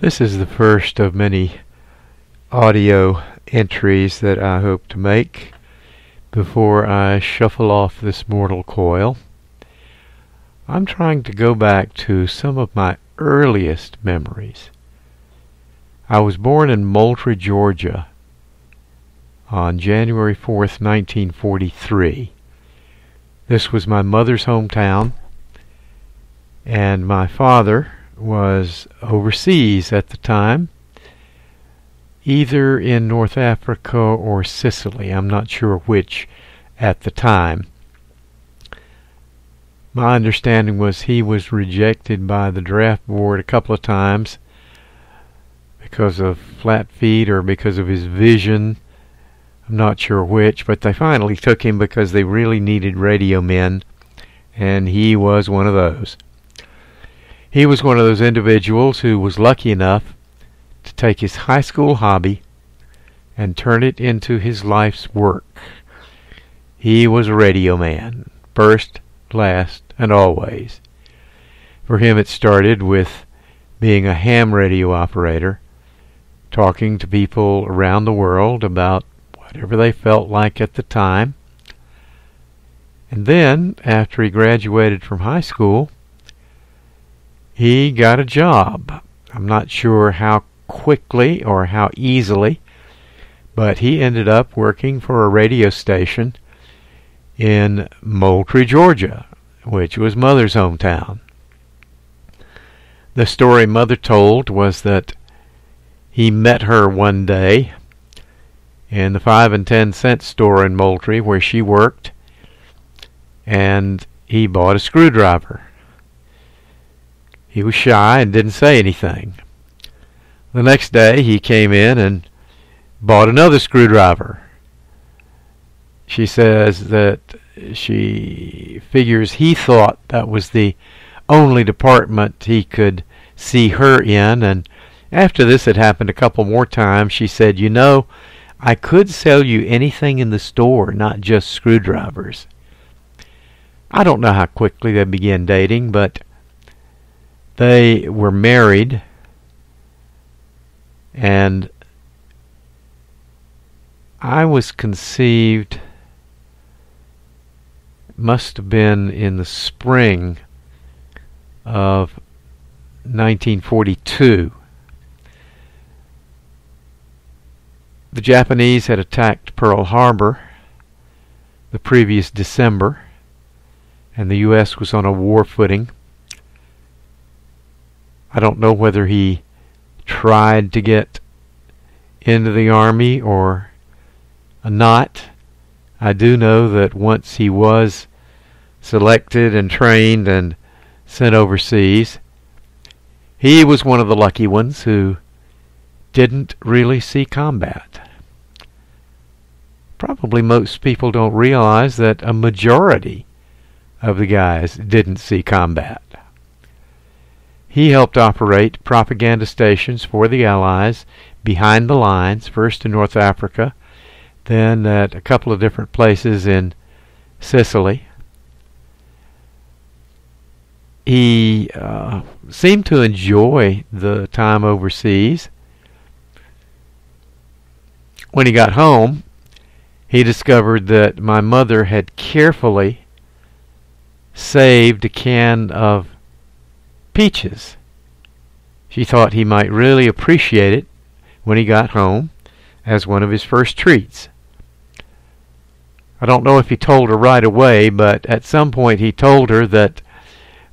This is the first of many audio entries that I hope to make before I shuffle off this mortal coil. I'm trying to go back to some of my earliest memories. I was born in Moultrie, Georgia on January 4th, 1943. This was my mother's hometown, and my father was overseas at the time, either in North Africa or Sicily. I'm not sure which at the time. My understanding was he was rejected by the draft board a couple of times because of flat feet or because of his vision. I'm not sure which, but they finally took him because they really needed radio men, and he was one of those. He was one of those individuals who was lucky enough to take his high school hobby and turn it into his life's work. He was a radio man, first, last, and always. For him it started with being a ham radio operator, talking to people around the world about whatever they felt like at the time. And then, after he graduated from high school, he got a job. I'm not sure how quickly or how easily, but he ended up working for a radio station in Moultrie, Georgia, which was Mother's hometown. The story Mother told was that he met her one day in the 5 and 10 cent store in Moultrie where she worked, and he bought a screwdriver. He was shy and didn't say anything. The next day he came in and bought another screwdriver. She says that she figures he thought that was the only department he could see her in, and after this had happened a couple more times, she said, "You know, I could sell you anything in the store, not just screwdrivers." I don't know how quickly they began dating, but they were married, and I was conceived, must have been in the spring of 1942. The Japanese had attacked Pearl Harbor the previous December, and the U.S. was on a war footing. I don't know whether he tried to get into the Army or not. I do know that once he was selected and trained and sent overseas, he was one of the lucky ones who didn't really see combat. Probably most people don't realize that a majority of the guys didn't see combat. He helped operate propaganda stations for the Allies behind the lines, first in North Africa, then at a couple of different places in Sicily. He seemed to enjoy the time overseas. When he got home, he discovered that my mother had carefully saved a can of peaches. She thought he might really appreciate it when he got home as one of his first treats. I don't know if he told her right away, but at some point he told her that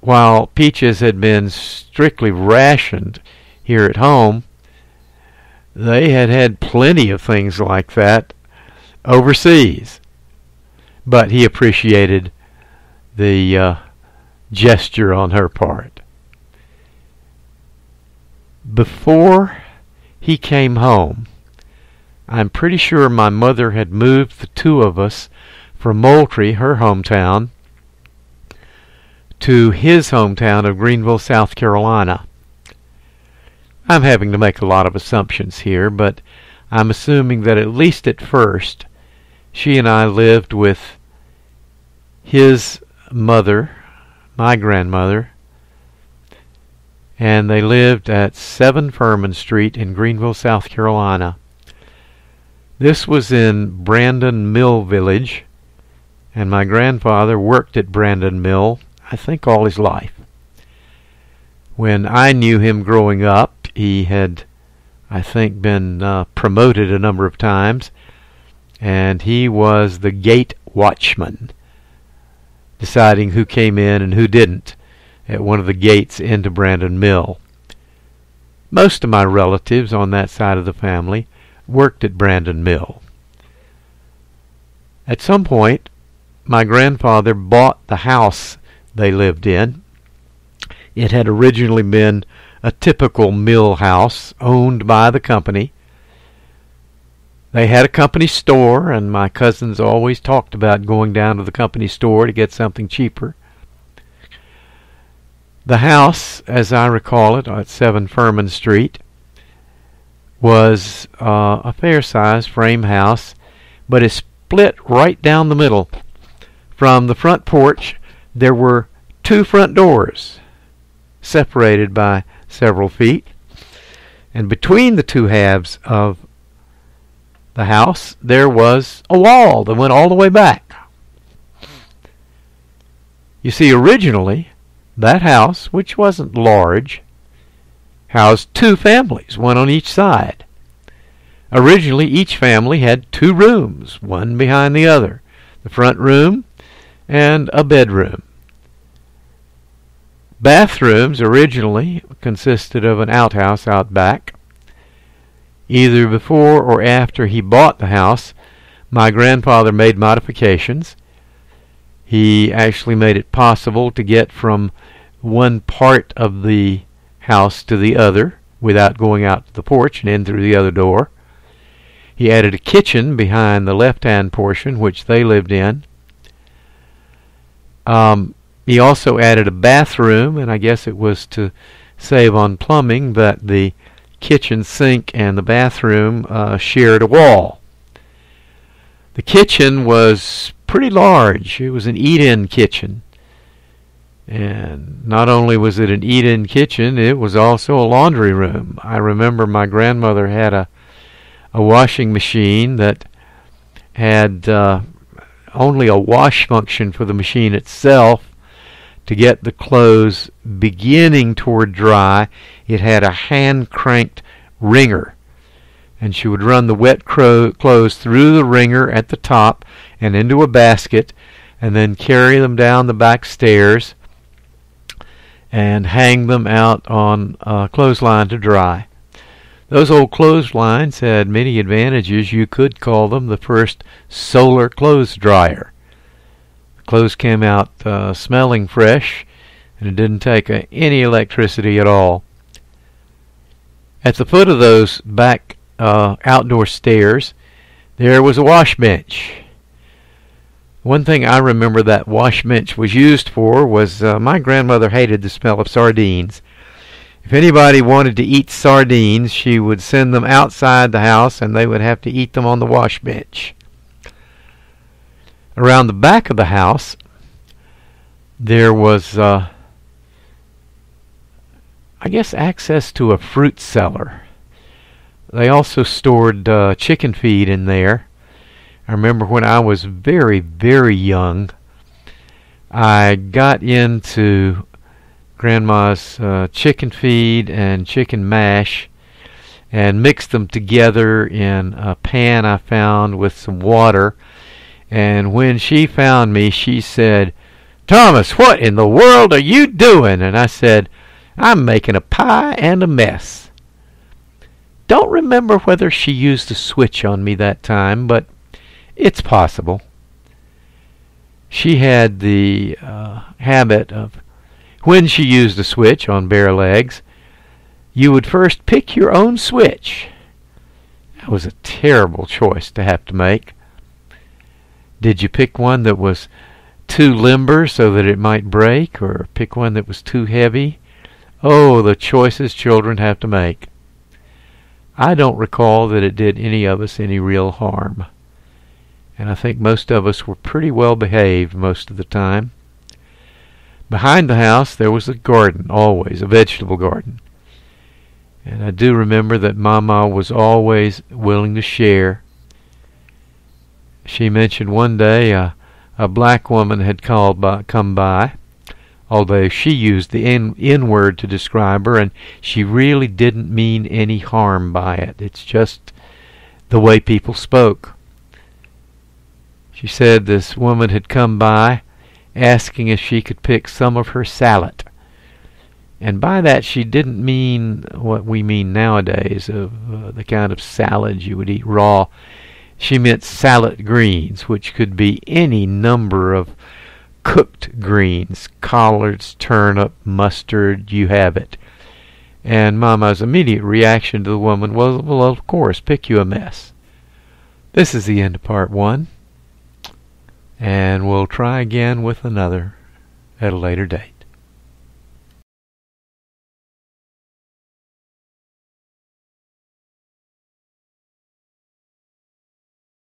while peaches had been strictly rationed here at home, they had had plenty of things like that overseas. But he appreciated the gesture on her part. Before he came home, I'm pretty sure my mother had moved the two of us from Moultrie, her hometown, to his hometown of Greenville, South Carolina. I'm having to make a lot of assumptions here, but I'm assuming that at least at first, she and I lived with his mother, my grandmother, and they lived at 7 Furman Street in Greenville, South Carolina. This was in Brandon Mill Village, and my grandfather worked at Brandon Mill, I think, all his life. When I knew him growing up, he had, I think, been promoted a number of times, and he was the gate watchman, deciding who came in and who didn't at one of the gates into Brandon Mill. Most of my relatives on that side of the family worked at Brandon Mill. At some point, my grandfather bought the house they lived in. It had originally been a typical mill house owned by the company. They had a company store, and my cousins always talked about going down to the company store to get something cheaper. The house, as I recall it, at 7 Furman Street, was a fair-sized frame house, but it split right down the middle. From the front porch, there were 2 front doors, separated by several feet, and between the 2 halves of the house, there was a wall that went all the way back. You see, originally, that house, which wasn't large, housed 2 families, one on each side. Originally, each family had 2 rooms, one behind the other, the front room and a bedroom. Bathrooms originally consisted of an outhouse out back. Either before or after he bought the house, my grandfather made modifications. He actually made it possible to get from one part of the house to the other without going out to the porch and in through the other door. He added a kitchen behind the left-hand portion, which they lived in. He also added a bathroom, and I guess it was to save on plumbing, but the kitchen sink and the bathroom shared a wall. The kitchen was pretty large. It was an eat-in kitchen. And not only was it an eat-in kitchen, it was also a laundry room. I remember my grandmother had a washing machine that had only a wash function for the machine itself. To get the clothes beginning toward dry, it had a hand-cranked wringer. And she would run the wet clothes through the wringer at the top and into a basket, and then carry them down the back stairs and hang them out on a clothesline to dry. Those old clotheslines had many advantages. You could call them the first solar clothes dryer. The clothes came out smelling fresh, and it didn't take any electricity at all. At the foot of those back outdoor stairs, there was a wash bench. One thing I remember that wash bench was used for was my grandmother hated the smell of sardines. If anybody wanted to eat sardines, she would send them outside the house, and they would have to eat them on the wash bench. Around the back of the house, there was, I guess, access to a fruit cellar. They also stored chicken feed in there. I remember when I was very, very young, I got into Grandma's chicken feed and chicken mash and mixed them together in a pan I found with some water. And when she found me, she said, "Thomas, what in the world are you doing?" And I said, "I'm making a pie and a mess." Don't remember whether she used a switch on me that time, but it's possible. She had the habit of, when she used a switch on bare legs, you would first pick your own switch. That was a terrible choice to have to make. Did you pick one that was too limber so that it might break, or pick one that was too heavy? Oh, the choices children have to make. I don't recall that it did any of us any real harm. And I think most of us were pretty well behaved most of the time. Behind the house there was a garden, always, a vegetable garden. And I do remember that Mama was always willing to share. She mentioned one day a black woman had come by, although she used the N word to describe her, and she really didn't mean any harm by it. It's just the way people spoke. She said this woman had come by asking if she could pick some of her salad. And by that she didn't mean what we mean nowadays, of the kind of salad you would eat raw. She meant salad greens, which could be any number of cooked greens, collards, turnip, mustard, you have it. And Mama's immediate reaction to the woman was, well, of course, pick you a mess. This is the end of part 1, and we'll try again with another at a later date.